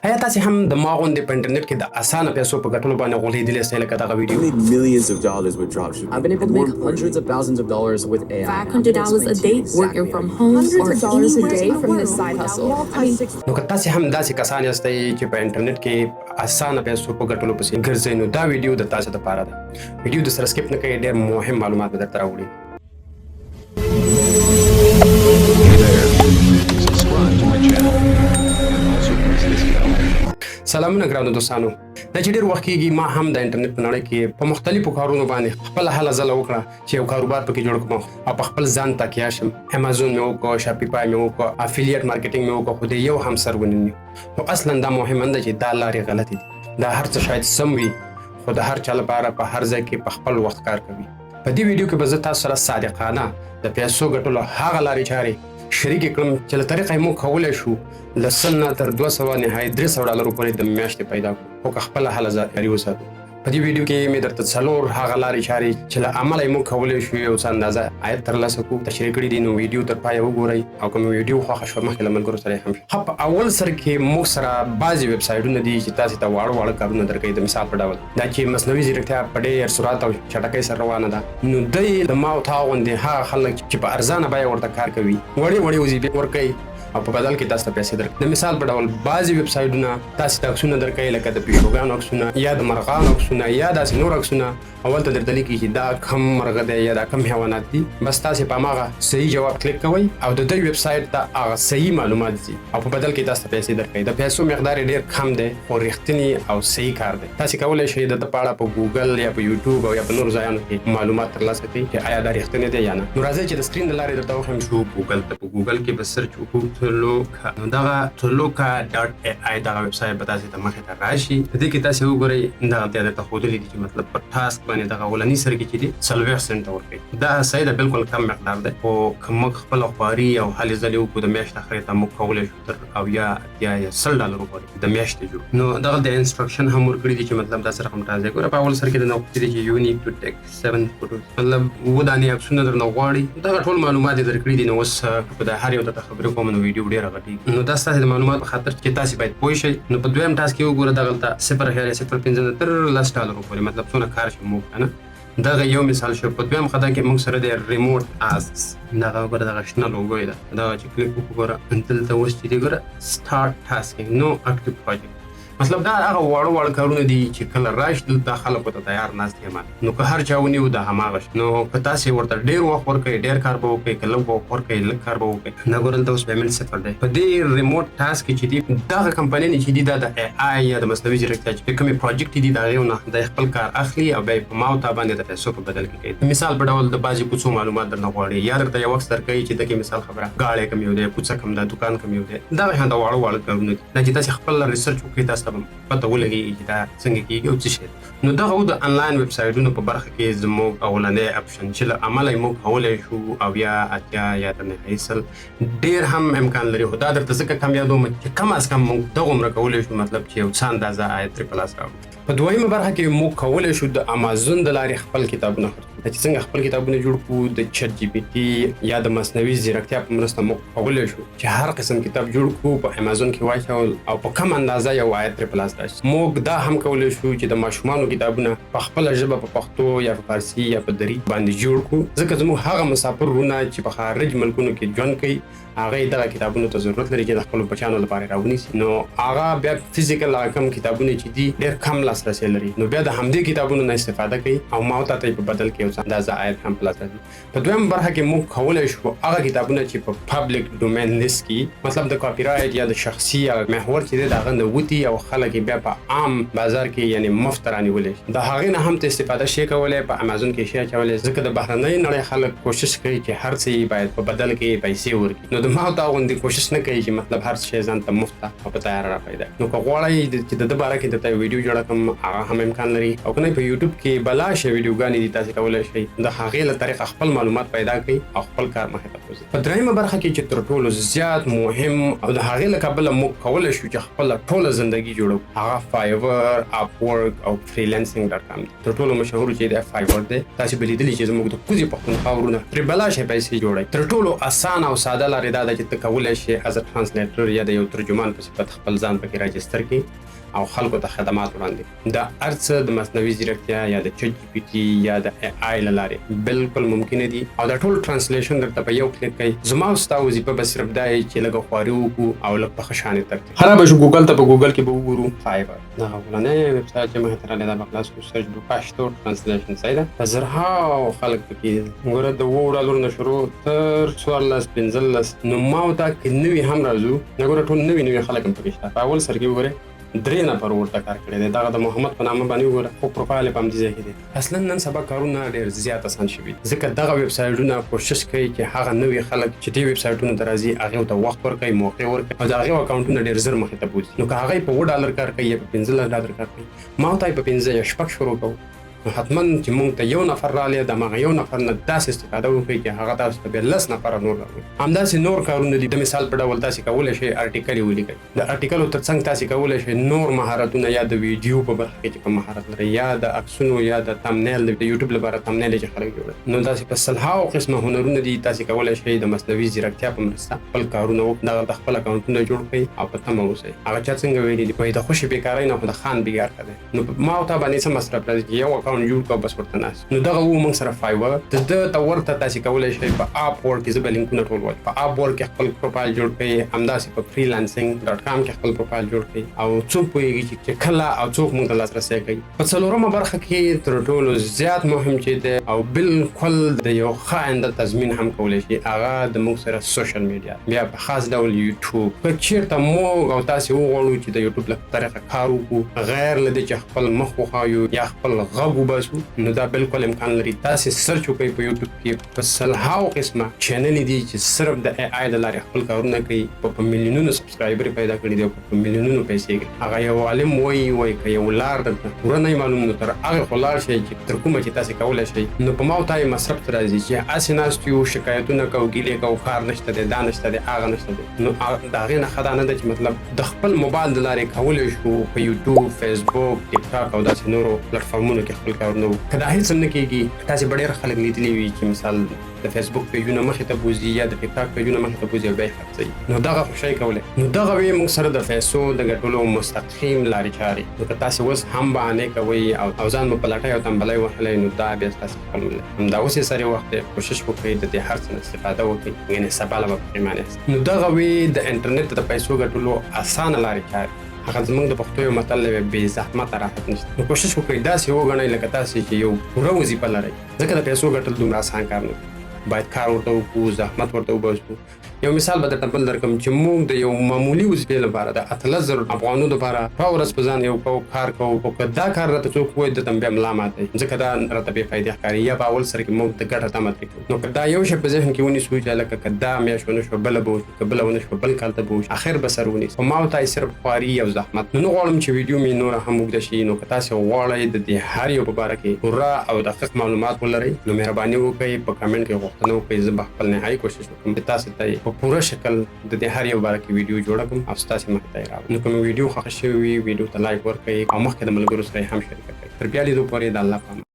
آیا تاسو هم د ما غوندې په انټرنیټ کې د اسانه پیسو په ګټلو باندې غولېدلی سئ لکه دغه ویډیو؟ made millions of dollars with dropshipping. I've been able to make hundreds of thousands of dollars with AI. $500 a day working from home or hundreds of dollars a anywhere day in the from this world. side hustle. نو که تاسو هم داسې کسان یاستئ چې په انټرنیټ کې اسانه پیسو په ګټلو پسې ګرځئ نو دا ویډیو د تاسو لپاره ده. ویډیو د سره سکیپ نه کوئ، ډېر مهم معلومات به درته راوړي. سلامونه ګرانو دوستانو، دا چې ډېر وخت کېږي ما هم د انټرنیټ په نړۍ کې په مختلفو کارونو باندې خپله هله ځله وکړه چې یو کاروبار پکې جوړ کړم او په خپل ځان تکیه شم. امازون مې وکړو، شاپیفای مې وکړو، افیلیټ مارکیټینګ مې وکړو، خو د یو هم سر ونه نیو. نو اصلا دا مهمه ده چې دا لارې غلطې دي. دا هر څه شاید سم وي خو د هر چا لپاره په هر ځای کې په خپل وخت کار کوي. په دې ویډیو کې به زه تاسو سره صادقانه د پیسو ګټلو هغه لارې چارې شریکې کړم چې له طریقه یې موږ کولی شو له 100 نه تر 200 نهایت $300 پورې د میاشتې پیدا کړو خو که خپله هله جاري وساتو. په دې ویډیو کې مې درته 4 هغه لارې چارې چې له عمله یې موږ کولی شو یو څه اندازه عاید ترلاسه کړو تشریح کړي دي. نو ویډیو تر پایه وګورئ او که مې ویډیو خوښه شوه مخکې له ملګرو سره یې هم ښه. په اول سر کې موږ سره بعضې ویبسایټونه دي چې تاسې ته واړه کارونه درکوي. د مثال په ډول دا چې مصنوعي ځیرکتیا په ډېر سرعت او چټکۍ سره روانه ده، نو دوی د ما او تا غوندې هغه خلک چې په ارزانه بیه ورته کار کوي وړې وظیفې ورکوي او په بدل کې تاسو ته پیسې درکوي. د مثال په ډول بعضې ویبسایټونه تاسو ته عکسونه درکوي لکه د پیشوګانو عکسونه یا د مرغانو عکسونه یا داسې نور عکسونه، اول ته درته لیکي چې دا کم مرغه دی یا دا کم حیوانات دي. بس تاسې په هماغه صحیح جواب کلیک کوئ او د دوی ویبسایټ ته هغه صحیح معلومات ځي او په بدل کې تاسو ته پیسې درکوي. د پیسو مقدار یې ډېر کم دی خو رښتینی او صحیح کار دی. تاسې کولی شئ د ده په اړه په ګوګل یا په یوټیوب او یا په نورو ځایانو کې معلومات ترلاسه کړئ چې آیا دا رښتینی دی یا نه. نو راځئ چې د سکرین د لارې درته وښیم شو ګوګل ته. په ګوګل کې به سرچ وکړو تولوکا. نو دغه toloka.ai دغه ویبسایټ به تاسې ته مخې ته راشي. په دې کې تاسې وګورئ دغه بیا درته ښودلي دي چې مطلب په ټاسک باندې دغه اولني سر کې چې دي 40 سنټه ورکوي. دا صحیح ده، بالکل کم مقدار دی خو که موږ خپله خواري او هلې ځلې وکړو د میاشتې اخرې ته موږ کولی شو تر $80 یا $100 پورې د میاشتې جوړ. نو دغه د انسټرکشن هم ورکړي دي چې مطلب دا سره هم ټازه ګوره په اول سر کې درنه وکړي دي چې یو نیډ ټو ټیک 7 فوټوز، مطلب 7 دانې عکسونه درنه غواړي. دغه ټول معلومات یې درکړي دي. نو اوس په د هر یو درته خبرې کوم نو ویډیو ډېره غټېږي. نو دا ستاسې د معلومات په خاطر چې تاسې باید پوه شئ. نو په دویم ټاسک کې وګوره دغلته 0.05 تر $10 پورې مطلب څونه کار شي موږ که نه. دغه یو مثال شو. په دویم خطا کې موږ سره د ریموټ اسکس دغه وګوره دغه شنه لوګو یې ده، دغه چې کلیک وګوره دلته اوس چې دی ګوره سټارټ ټاسکینګ نو اکټیو پروجیکټ، مطلب دا هغه واړه کارونه دي چې کله راشي دلته خلکو ته تیار ناست یم. نو که هر چا ونیو دا هماغه شي. نو که تاسې ورته ډېر وخت ورکوئ ډېر کار به وکړئ، که لږ وخت ورکوئ لږ کار به وکړئ. دا ګوره دلته اوس پیمنټ 0 دی. په دې ریموټ ټاسک کې چې دي دغه کمپنۍ چې دي دا د AI یا د مصنوعي ځیرکتیا چې کومې پروجیکټ دي د هغې نه د خپل کار اخلي او بیا یې په ما او تا باندې د پیسو په بدل کې کوي. مثال په ډول د بعضې کوڅو معلومات درنه غواړي یا درته یو وخت درکوي چې دغې مثال خبره ګاړی کوم یو دی، کوڅه کوم ده، دکان کوم یو دی. دغه شانته واړه کارونه دي. دا چې تاسې خپل ریسرچ وکړئ تاسو ته به پته ولګي چې دا څنګه کېږي او څه شی. نو دغه د انلاین ویبسایټونو په برخه کې زموږ اولنی اپشن چې له عمله یې موږ کولی شو 80 یا تر نهایي 100 ډېر هم امکان لري. خو دا درته ځکه کم یادوم چې کم از کم موږ دغومره کولی شو مطلب چې یو څه اندازه عاید ترې په لاس راوړو. په دویمه برخه کې موږ کولی شو د امازون د لارې خپل کتابونه خرڅ کړو. چې څنګه خپل کتابونه جوړ کړو د چټ جی پی ټي یا د مصنوعي ځیرکتیا په مرسته موږ کولی شو چې هر قسم کتاب جوړ کړو، په امازون کې واچول او په کم اندازه یو عاید ترې په لاس راشي. موږ دا هم کولی شو چې د ماشومانو کتابونه په خپله ژبه په پښتو یا په فارسي یا په دری باندې جوړ کړو، ځکه زموږ هغه مسافر وروڼه چې په خارج ملکونو کې ژوند کوي هغه دغه کتابونو ته ضرورت لري چې د خپلو بچیانو لپاره راونیسي. نو هغه بیا فزیکل هغه کم کتابونه چې دي ډېر کم لاسرسی لري، نو بیا د همدې کتابونو نه استفاده کوي او ما او تا ته یې په بدل کې یو څه اندازه عاید هم په لاس راځي. په دویمه برخه کې موږ کولی شو هغه کتابونه چې په پبلیک ډومین لیست کې مطلب د کاپي رایټ یا د شخصي محور چې دی د هغه نه وتي او خلک یې بیا په عام بازار کې یعنې مفت رانیولی شي. د هغې نه هم ته استفاده شي کولی، په امازون کې شي اچولی، ځکه د بهرنۍ نړۍ خلک کوشش کوي چې هر څه یې باید په بدل کې پیسې ورکړي. نو د ما او تا غوندې کوشش نه کوي چې مطلب هر شی ځان ته مفت او په تیاره را پیدا. نو که غواړئ چې د ده باره کې درته ویډیو جوړه کړم هغه هم امکان لري، او که نه په یوټیوب کې بلا شی ویډیوګانې دي تاسې کولی شي د هغې له طریقه خپل معلومات پیدا کړئ او خپل کار مخې ته بوځي. په درېیمه برخه کې چې تر ټولو زیات مهم او د هغې له کبله موږ کولی شو چې خپله ټوله زندګي جوړو هغه فایور، اپورک او freelancing.com دی. تر ټولو مشهور چې دی فایور دی. تاسې به لیدلي چې زموږ د کوزې پښتونخوا ورونه ترې بلا شی پیسې جوړوي. تر ټولو اسانه او ساده لارې دا ده چې ته کولی شې از ټرانسلیټر یا د یو ترجمان په صفت خپل ځان پکې راجستر کړي او خلکو ته خدمات وړاندې. دا هر څه د مصنوعي ځیرکتیا یا د چټ جی پی ټي یا د اے آی له لارې بالکل ممکنه دي او دا ټول ټرانسلیشن درته په یو کلیک کوي. زما او ستا وظیفه به صرف دا وي چې لږه خواري وکړو او لږ په ښه شانې ترتیب. خرابه شو ګوګل ته په ګوګل کې به وګورو فایبر. دغه اولنی ویبسایټ چې مخې ته راغلی دا به خلاص کړو. سرچ به پښتو ټرانسلیشن ځای ده. په زرهاو خلک پکې ګوره د $2 نه شروع تر 14-15. نو ما ورته که نوي هم راځو نه ګوره ټول نوي خلک هم پکې شته. په اول سر کې وګورئ 3 نفر ورته کار کړی دی. دغه د محمد په نامه باندې وګوره خو پروفایل یې په همدې ځای کې دی. اصلا نن سبا کارونه ډېر زیات اسان شوي ځکه دغه ویبسایټونه کوشش کوي چې هغه نوي خلک چې دې ویبسایټونو ته راځي هغې ته وخت ورکوي، موقع ورکوي او د هغې اکاونټونه ډېر زر مخې ته بوځي. نو که هغه په $2 کار کوي یا په $15 کار کوي، ما ورته په 15 یا 6 شروع کوو. نو حتما چې مونږ ته یو نفر رالی د همغه یو نفر نه داسې استفاده وکړي چې هغه تاسو ته بیا 10 نفره نور راوړي. همداسې نور کارونه دي. د مثال په ډول تاسې کولی شئ ارټیکل یې ولیکئ. د ارټیکلو تر څنګ تاسې کولی شئ نور مهارتونه یا د ویډیو په برخه کې چې کوم مهارت لرئ یا د عکسونو یا د تمنیل د یوټیوب لپاره تمنیل چې خلک جوړوي. نو داسې په سلهاو قسمه هنرونه دي. تاسې کولی شئ د مصنوعي ځیرکتیا په مرسته خپل کارونه دغه د خپل اکاونټونه جوړ کړئ او په تمه اوسئ. هغه چا څنګه ویلي دي وایي د خوشې بیکارۍ نه خو د خان بیګار ښه دی. نو ما ورته باندې څه مصرف راځي چې یو اکاونټ جوړ کړو بس ورته ناست. نو دغه و موږ سره فایور د ده ته ورته تاسې کولی شئ په اپ ورک کې زه به لینکونه ټول وایم. په اپ ورک کې خپل پروفایل جوړ کړئ. همداسې په freelancing.com کې خپل پروفایل جوړ کړئ او څوک پوهېږي چې کله او څوک موږ ته لاسرسی کوي. په څلورمه برخه کې تر ټولو زیات مهم چې دی او بالکل د یو ښه آینده تضمین هم کولی شي هغه د موږ سره سوشل میډیا، بیا په خاص ډول یوټیوب. که چېرته موږ او تاسې وغواړو چې د یوټیوب له طریقه کار وکړو غیر له دې چې خپل مخ وښایو یا خپل غږ وباسو، نو دا بالکل امکان لري. تاسې سرچ وکړئ په یوټیوب کې په سلهاو قسمه چینلې دي چې صرف د اے آی له لارې خپل کارونه کوي. په میلیونونو سبسکرایبر پیدا کړي دي او په میلیونونو پیسې ګټي. هغه یو عالم وایي که یو لار درته پوره نه معلوم نو تر هغې خو لاړ شئ چې تر کومه چې تاسې کولی شئ. نو په ما ورته مصرف ته راځي چې هسې ناست یو شکایتونه کوو، ګیلې کوو، کار نشته دی، دا نشته دی، هغه نشته دی. نو د هغې نه ښه دا نه ده چې مطلب د خپل موبایل د لارې کولی شو په یوټیوب، فیسبوک، ټیک ټاک او داسې نورو پلیټفارمونو کې خپل کارونه وکړو. که دا هېڅ نه کېږي تاسې به ډېر خلک لیدلي وي چې مثال د فیسبوک پیجونه مخې ته بوځي یا د ټیک ټاک پیجونه مخې ته بوځي او بیا یې خرڅوي. نو دغه خو شی کولی. نو دغه وې موږ سره د پیسو د ګټلو مستقیم لارې چارې. نو که تاسې اوس هم بهانې کوئ او ځان مو په لټۍ او تنبلۍ وهلی نو دا بیا ستاسې خپل نه دی. همدا اوس یې سر وخت دی. کوشش وکړئ د دې هر څه نه استفاده وکړئ یعنې سبا له به پښیمانه یاست. نو دغه وې د انټرنیټ د پیسو ګټلو اسانه لارې چارې. هغه زموږ د پښتو یو متل دی بې زحمته راحت نشته. نو کوشش وکړئ داسې وګڼئ لکه تاسې چې یو پوره وظیفه لرئ ځکه د پیسو ګټل دومره اسان کار نه دی. باید کار ورته وکړو، زحمت ورته وباسو. یو مثال به درته بل درکړم چې موږ د یو معمولي وظیفې لپاره د 18,000 افغانو دپاره په ورځ په ځان یو کار کوو. خو که دا کار راته څوک ووایي دته بیا ملا ماتوي ځکه دا راته بې فایدې ښکاري یا په اول سر کې موږ د ګټه تمه ترې کوو. نو که دا یو شی په ذهن کې ونیسو چې هلکه که دا میاشت ونه شوه بله به وشي، که بله ونه شوه بل کال ته به وشي، اخر به سر ونیسو. خو ما ورته صرف خواري او زحمت. نو نه غواړم چې ویډیو مې نوره هم اوږده شي. نو که تاسې غواړئ د دې هر یو په باره کې پوره او دقیق معلومات ولرئ نو مهرباني وکړئ په کمنټ کې غوښتنه وکړئ. زه به خپل نهایي کوشش وکړم چې تاسې ته په پوره شکل د دې هر یو باره کې ویډیو جوړه کړم او ستاسې مخې ته یې راوړم. نو که مې ویډیو خوښه شوې وي ویډیو ته لایک ورکړئ او مخکې د ملګرو سره یې هم شریکه کړئ. تر بیا لیدو پورې د الله په امان.